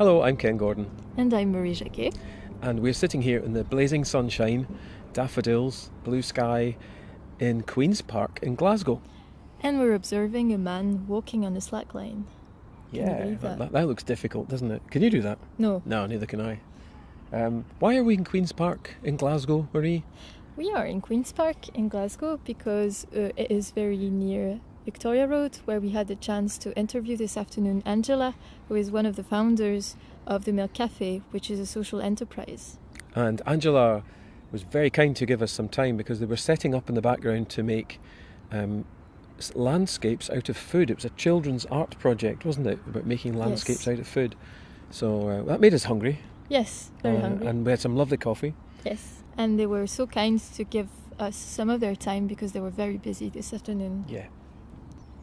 Hello, I'm Ken Gordon. And I'm Marie Jacquet. And we're sitting here in the blazing sunshine, daffodils, blue sky in Queen's Park in Glasgow. And we're observing a man walking on a slack line. Can that looks difficult, doesn't it? Can you do that? No. No, neither can I. Why are we in Queen's Park in Glasgow, Marie? We are in Queen's Park in Glasgow because it is very near Victoria Road, where we had the chance to interview this afternoon Angela, who is one of the founders of the Milk Cafe, which is a social enterprise. And Angela was very kind to give us some time because they were setting up in the background to make landscapes out of food. It was a children's art project, wasn't it, about making landscapes out of food. So that made us hungry. Yes, very hungry. And we had some lovely coffee. Yes, and they were so kind to give us some of their time because they were very busy this afternoon. Yeah.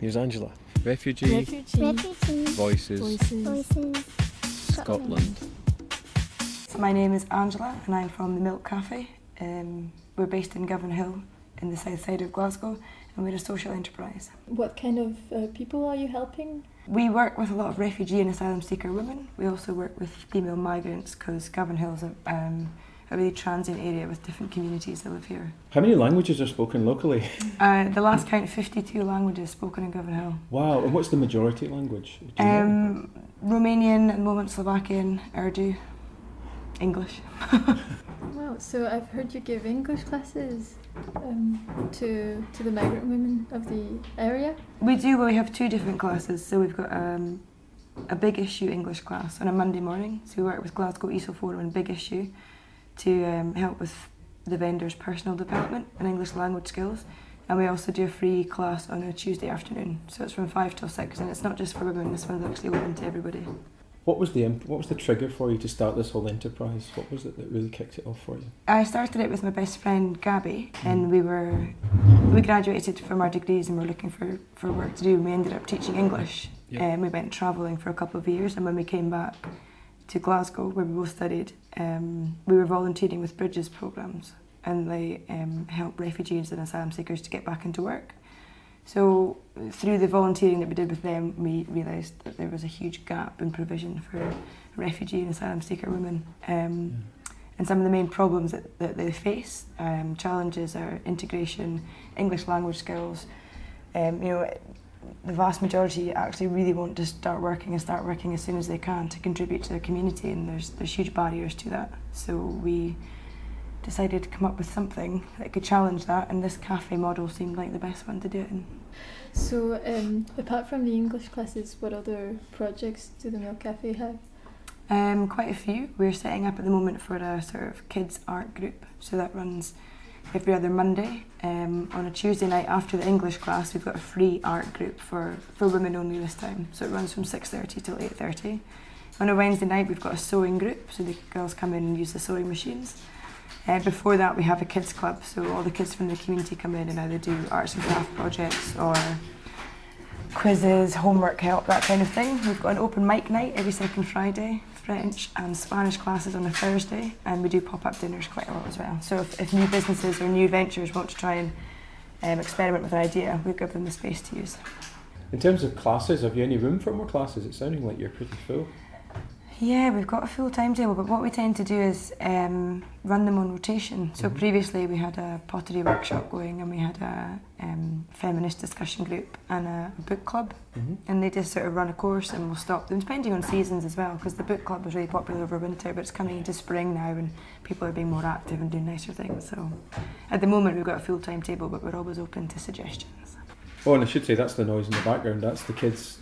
Here's Angela. Refugee. Voices. Scotland. My name is Angela and I'm from the Milk Cafe. We're based in Govanhill in the south side of Glasgow, and we're a social enterprise. What kind of people are you helping? We work with a lot of refugee and asylum seeker women. We also work with female migrants because Govanhill is a really transient area with different communities that live here. How many languages are spoken locally? The last count, 52 languages spoken in Govanhill. Wow, and what's the majority language? Romanian, at the moment Slovakian, Urdu, English. Wow, so I've heard you give English classes to the migrant women of the area? We do, well, we have two different classes. So we've got a big issue English class on a Monday morning. So we work with Glasgow ESO Forum and Big Issue to help with the vendors' personal development and English language skills. And we also do a free class on a Tuesday afternoon. So it's from 5 till 6, and it's not just for women, this one's actually open to everybody. What was the trigger for you to start this whole enterprise? What was it that really kicked it off for you? I started it with my best friend Gabby, and we graduated from our degrees and were looking for work to do, and we ended up teaching English. We went travelling for a couple of years, and when we came back to Glasgow, where we both studied, we were volunteering with Bridges programmes, and they help refugees and asylum seekers to get back into work. So through the volunteering that we did with them, we realised that there was a huge gap in provision for refugee and asylum seeker women. And some of the main problems that they face, challenges are integration, English language skills. The vast majority actually really want to start working as soon as they can to contribute to their community, and there's huge barriers to that. So we decided to come up with something that could challenge that, and this cafe model seemed like the best one to do it in. So apart from the English classes, what other projects do the Milk Cafe have? Quite a few. We're setting up at the moment for a sort of kids art group, so that runs every other Monday. On a Tuesday night after the English class, we've got a free art group for women only this time, so it runs from 6:30 till 8:30. On a Wednesday night, we've got a sewing group, so the girls come in and use the sewing machines. Before that, we have a kids club, so all the kids from the community come in and either do arts and craft projects or quizzes, homework help, that kind of thing. We've got an open mic night every second Friday, French and Spanish classes on a Thursday, and we do pop-up dinners quite a lot as well. So if new businesses or new ventures want to try and experiment with an idea, we give them the space to use. In terms of classes, have you any room for more classes? It's sounding like you're pretty full. Yeah, we've got a full timetable, but what we tend to do is run them on rotation. So previously we had a pottery workshop going, and we had a feminist discussion group and a book club, and they just sort of run a course and we'll stop them, depending on seasons as well, because the book club was really popular over winter, but it's coming into spring now and people are being more active and doing nicer things. So at the moment we've got a full timetable, but we're always open to suggestions. Oh, and I should say that's the noise in the background. That's the kids'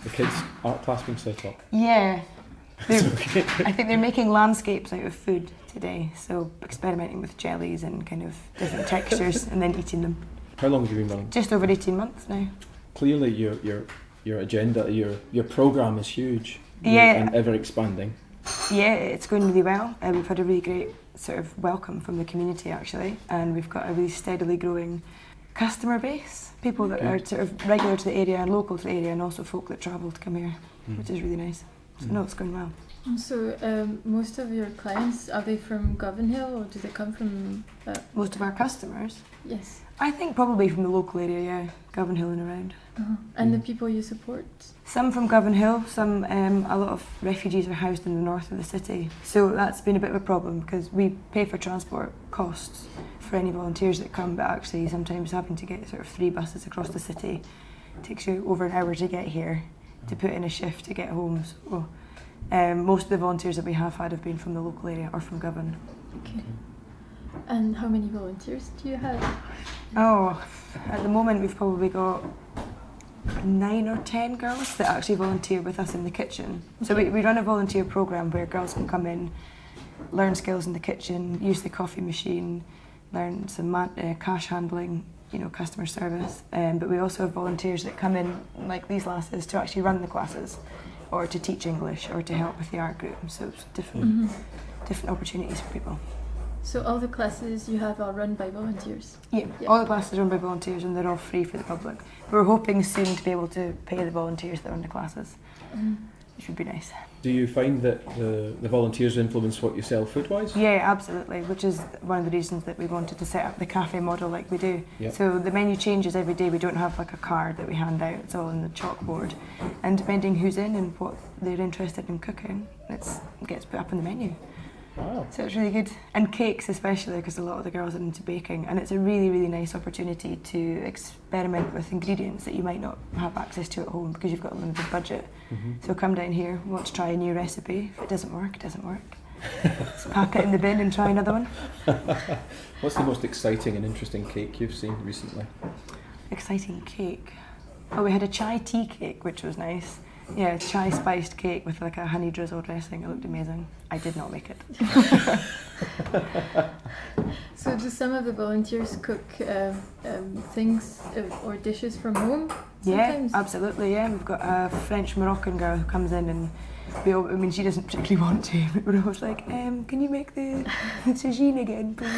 art class being set up. Yeah. I think they're making landscapes out of food today, so experimenting with jellies and kind of different textures and then eating them. How long have you been running? Just over 18 months now. Clearly your agenda, your programme is huge. Yeah. And ever expanding. Yeah, it's going really well. We've had a really great sort of welcome from the community actually, and we've got a really steadily growing customer base, people that are sort of regular to the area and local to the area, and also folk that travel to come here, which is really nice. So no, it's going well. So most of your clients, are they from Govan Hill or do they come from... Most of our customers? Yes. I think probably from the local area, yeah, Govan Hill and around. And the people you support? Some from Govan Hill, some, a lot of refugees are housed in the north of the city. So that's been a bit of a problem because we pay for transport costs for any volunteers that come, but actually sometimes having to get sort of 3 buses across the city takes you over an hour to get here, to put in a shift to get home. So most of the volunteers that we have had have been from the local area or from Govan. Okay. And how many volunteers do you have? Oh, at the moment we've probably got 9 or 10 girls that actually volunteer with us in the kitchen. So we run a volunteer programme where girls can come in, learn skills in the kitchen, use the coffee machine, learn some cash handling, you know, customer service. But we also have volunteers that come in, like these lasses, to actually run the classes, or to teach English, or to help with the art group. So it's different opportunities for people. So all the classes you have are run by volunteers? Yeah, all the classes are run by volunteers and they're all free for the public. We're hoping soon to be able to pay the volunteers that run the classes, which would be nice. Do you find that the volunteers influence what you sell food-wise? Yeah, absolutely, which is one of the reasons that we wanted to set up the cafe model like we do. Yep. So the menu changes every day. We don't have like a card that we hand out, it's all on the chalkboard. And depending who's in and what they're interested in cooking, it gets put up on the menu. Wow. So it's really good. And cakes especially, because a lot of the girls are into baking, and it's a really, really nice opportunity to experiment with ingredients that you might not have access to at home because you've got a limited budget. So come down here, want to try a new recipe. If it doesn't work, it doesn't work. Just pack it in the bin and try another one. What's the most exciting and interesting cake you've seen recently? Exciting cake. Oh, we had a chai tea cake, which was nice. Yeah, chai spiced cake with like a honey drizzle dressing. It looked amazing. I did not make it. So do some of the volunteers cook things or dishes from home sometimes? Yeah, absolutely, yeah. We've got a French Moroccan girl who comes in and she doesn't particularly want to, but we're always like, can you make the tagine again, please?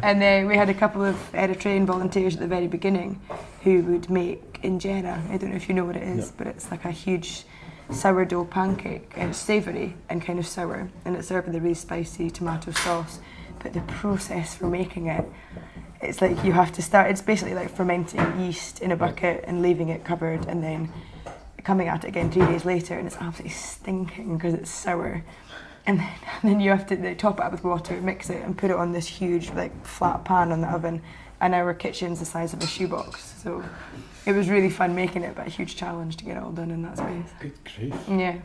And we had a couple of Eritrean volunteers at the very beginning who would make injera. I don't know if you know what it is, No. but it's like a huge sourdough pancake, and it's savoury and kind of sour, and it's served with a really spicy tomato sauce. But the process for making it, it's like you have to start, it's basically like fermenting yeast in a bucket and leaving it covered, and then coming at it again 3 days later, and it's absolutely stinking because it's sour. And then you have to top it up with water, mix it, and put it on this huge like flat pan on the oven. And our kitchen's the size of a shoebox, so it was really fun making it, but a huge challenge to get it all done in that space. Good grief. Yeah.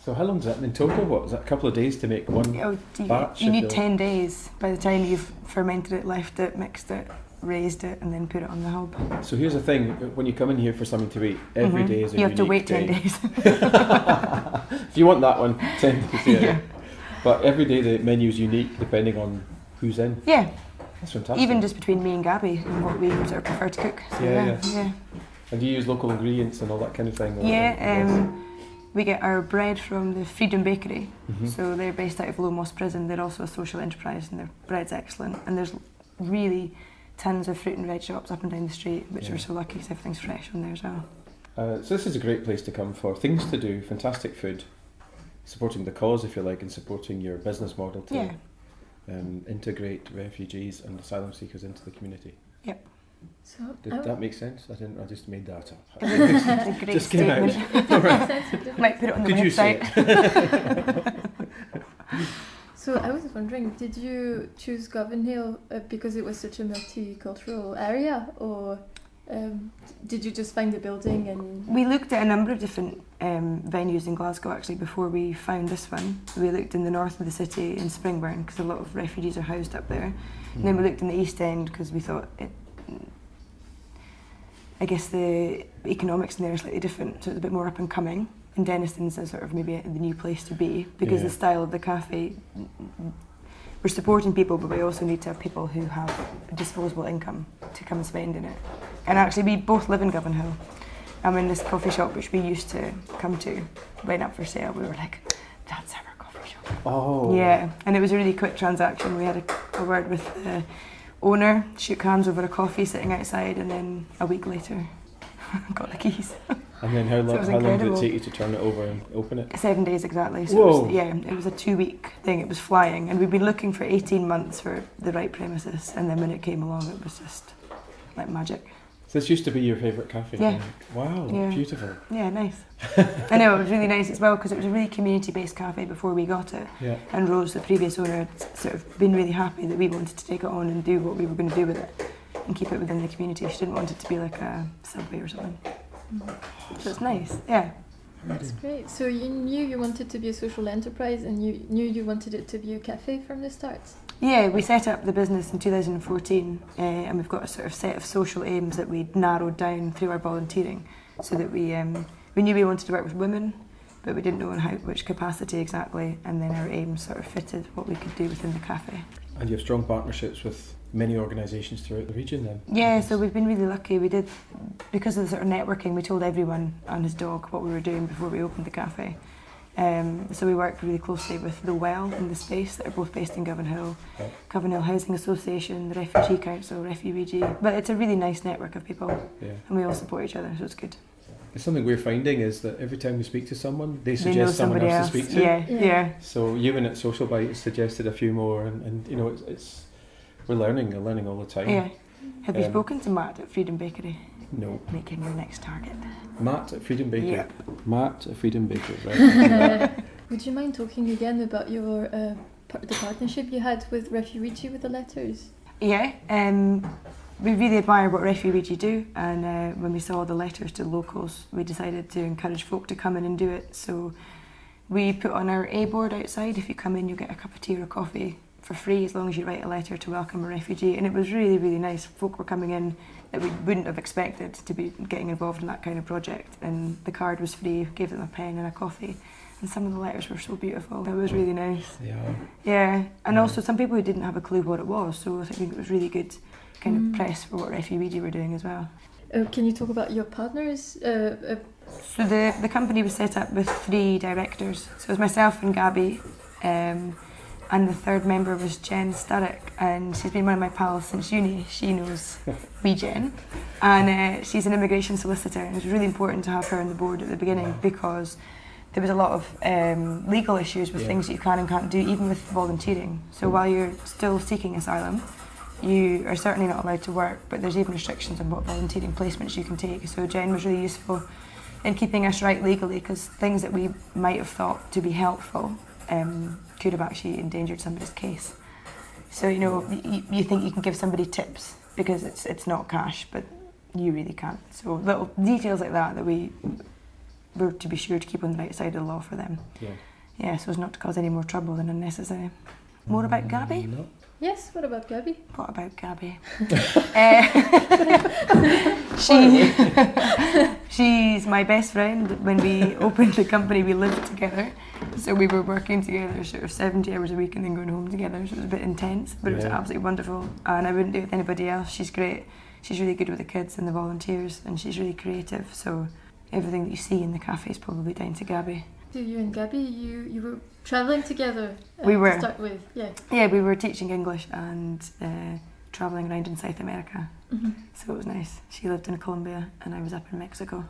So how long is that in total? What, is that a couple of days to make one batch? You need 10 days by the time you've fermented it, left it, mixed it, raised it, and then put it on the hub. So here's the thing, when you come in here for something to eat, every day is a You have to unique wait 10 day. days. If you want that one, 10 days. Yeah. But every day the menu's unique depending on who's in. Yeah, That's fantastic. even just between me and Gabby and what we sort of prefer to cook. So Yeah. And do you use local ingredients and all that kind of thing? Yeah, we get our bread from the Freedom Bakery. Mhm. So they're based out of Low Moss Prison. They're also a social enterprise and their bread's excellent. And there's really tons of fruit and veg shops up and down the street, which we're so lucky because everything's fresh on there as well. So this is a great place to come for things to do, fantastic food, supporting the cause if you like, and supporting your business model to integrate refugees and asylum seekers into the community. Yep. So Did that make sense? I just made that up. It's a great Just came out. statement. All right. Might put it on the Did you say website. So I was wondering, did you choose Govan Hill because it was such a multicultural area, or did you just find the building and... We looked at a number of different venues in Glasgow actually before we found this one. We looked in the north of the city in Springburn because a lot of refugees are housed up there. And then we looked in the East End because we thought I guess the economics in there are slightly different, so it's a bit more up and coming. And Denniston's a sort of maybe the new place to be because the style of the cafe, we're supporting people, but we also need to have people who have disposable income to come and spend in it. And actually we both live in Govan Hill. I'm in this coffee shop which we used to come to, went up for sale. We were like, that's our coffee shop. Oh. Yeah, and it was a really quick transaction. We had a word with the owner, shook hands over a coffee sitting outside, and then a week later got the keys. And then how So it was long did it incredible. take you to turn it over and open it? 7 days exactly. So Whoa. it was a 2-week thing. It was flying, and we'd been looking for 18 months for the right premises, and then when it came along, it was just like magic. So this used to be your favourite cafe? Yeah. Wow, Yeah. beautiful. Yeah, nice. I know, it was really nice as well because it was a really community-based cafe before we got it. Yeah. And Rose, the previous owner, had sort of been really happy that we wanted to take it on and do what we were going to do with it and keep it within the community. She didn't want it to be like a Subway or something. So it's nice, yeah. That's great. So you knew you wanted to be a social enterprise, and you knew you wanted it to be a cafe from the start? Yeah, we set up the business in 2014 and we've got a sort of set of social aims that we narrowed down through our volunteering so that we knew we wanted to work with women, but we didn't know in which capacity exactly, and then our aims sort of fitted what we could do within the cafe. And you have strong partnerships with many organisations throughout the region then? Yeah, so we've been really lucky. We did, because of the sort of networking, we told everyone and his dog what we were doing before we opened the cafe. So we worked really closely with The Well and The Space that are both based in Govan Hill, Right. Govan Hill Housing Association, the Refugee Council, Refugee. But it's a really nice network of people Yeah. and we all support each other, so it's good. It's something we're finding is that every time we speak to someone, they They know suggest someone somebody else to speak to. Yeah, Yeah. yeah. So you and at Social Bites suggested a few more, and you know, it's we're learning all the time. Yeah. Have you Um, spoken to Matt at Freedom Bakery? No. Make him your next target. Matt at Freedom Bakery. Yep. Matt at Freedom Bakery, right? Would you mind talking again about your the partnership you had with Refugee with the letters? Yeah, we really admire what Refugee do, and when we saw the letters to locals, we decided to encourage folk to come in and do it. So we put on our A board outside. If you come in, you'll get a cup of tea or a coffee for free as long as you write a letter to welcome a refugee. And it was really, really nice. Folk were coming in that we wouldn't have expected to be getting involved in that kind of project. And the card was free, gave them a pen and a coffee. And some of the letters were so beautiful. It was really nice. Yeah. Yeah, and Yeah. also some people who didn't have a clue what it was. So I think it was really good kind of press for what Refugee were doing as well. Can you talk about your partners? So the company was set up with 3 directors. So it was myself and Gabby, and the third member was Jen Sturrock, and she's been one of my pals since uni. She knows wee Jen, and she's an immigration solicitor, and it was really important to have her on the board at the beginning because there was a lot of legal issues with Yeah. things that you can and can't do, even with volunteering. So while you're still seeking asylum, you are certainly not allowed to work, but there's even restrictions on what volunteering placements you can take. So Jen was really useful in keeping us right legally, because things that we might have thought to be helpful could have actually endangered somebody's case. So you know, you think you can give somebody tips because it's not cash, but you really can't. So little details like that we were to be sure to keep on the right side of the law for them. Yeah. Yeah, so as not to cause any more trouble than unnecessary. More about Gabby? No. Yes, what about Gabby? What about Gabby? She's my best friend. When we opened the company, we lived together. So we were working together sort of 70 hours a week and then going home together. So it was a bit intense, but it was Yeah. absolutely wonderful. And I wouldn't do it with anybody else. She's great. She's really good with the kids and the volunteers, and she's really creative. So everything that you see in the cafe is probably down to Gabby. So you and Gabby, you were travelling together We were. to start with, yeah. Yeah, we were teaching English and travelling around in South America. Mm-hmm. So it was nice. She lived in Colombia and I was up in Mexico.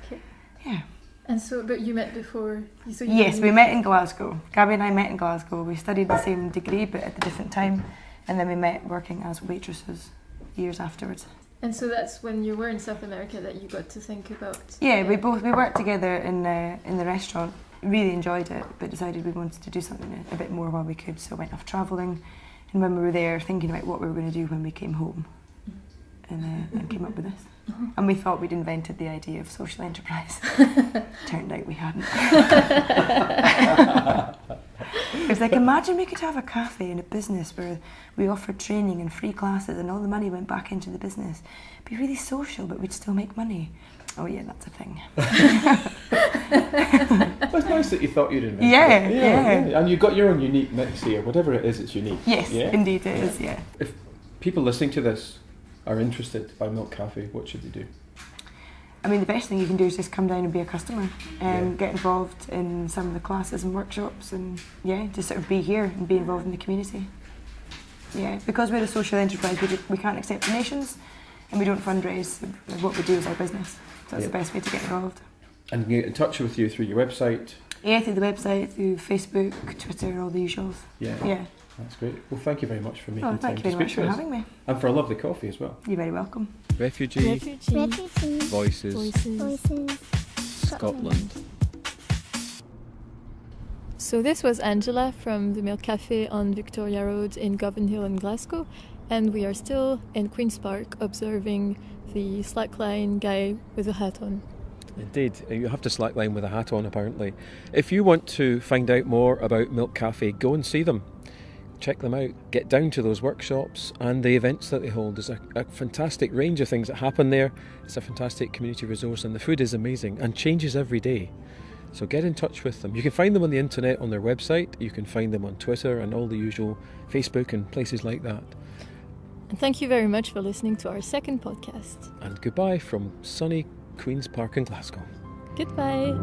Okay. Yeah. And so, but you met before? So you Yes, we met in Glasgow. Gabby and I met in Glasgow. We studied the same degree but at a different time, and then we met working as waitresses years afterwards. And so that's when you were in South America that you got to think about... Yeah, we worked together in the restaurant. Really enjoyed it, but decided we wanted to do something a bit more while we could, so went off travelling. And when we were there, thinking about what we were going to do when we came home, and came up with this. And we thought we'd invented the idea of social enterprise. Turned out we hadn't. It was like, imagine we could have a cafe and a business where we offered training and free classes and all the money went back into the business. Be really social, but we'd still make money. Oh yeah, that's a thing. It's nice that you thought you'd invent Yeah, it. yeah. And you've got your own unique mix here. Whatever it is, it's unique. Yes, Yeah? indeed it is, yeah. If people listening to this are interested by Milk Cafe, what should they do? I mean, the best thing you can do is just come down and be a customer and Yeah. get involved in some of the classes and workshops, and just sort of be here and be involved in the community. Yeah, because we're a social enterprise, we can't accept donations and we don't fundraise. What we do is our business. So that's Yeah. the best way to get involved. And get in touch with you through your website. Yeah, through the website, through Facebook, Twitter, all the usuals. Yeah. That's great. Well, thank you very much for making time thank to you very speak much to for us. having me. And for a lovely coffee as well. You're very welcome. Refugee, Refugee. Voices, Scotland. So this was Angela from the Milk Cafe on Victoria Road in Govan Hill in Glasgow, and we are still in Queen's Park observing the slackline guy with a hat on. Indeed, you have to slackline with a hat on apparently. If you want to find out more about Milk Cafe, go and see them. Check them out, get down to those workshops and the events that they hold. There's a fantastic range of things that happen there. It's a fantastic community resource and the food is amazing and changes every day. So get in touch with them. You can find them on the internet on their website, you can find them on Twitter and all the usual Facebook and places like that. And thank you very much for listening to our second podcast. And goodbye from sunny Queen's Park in Glasgow. Goodbye.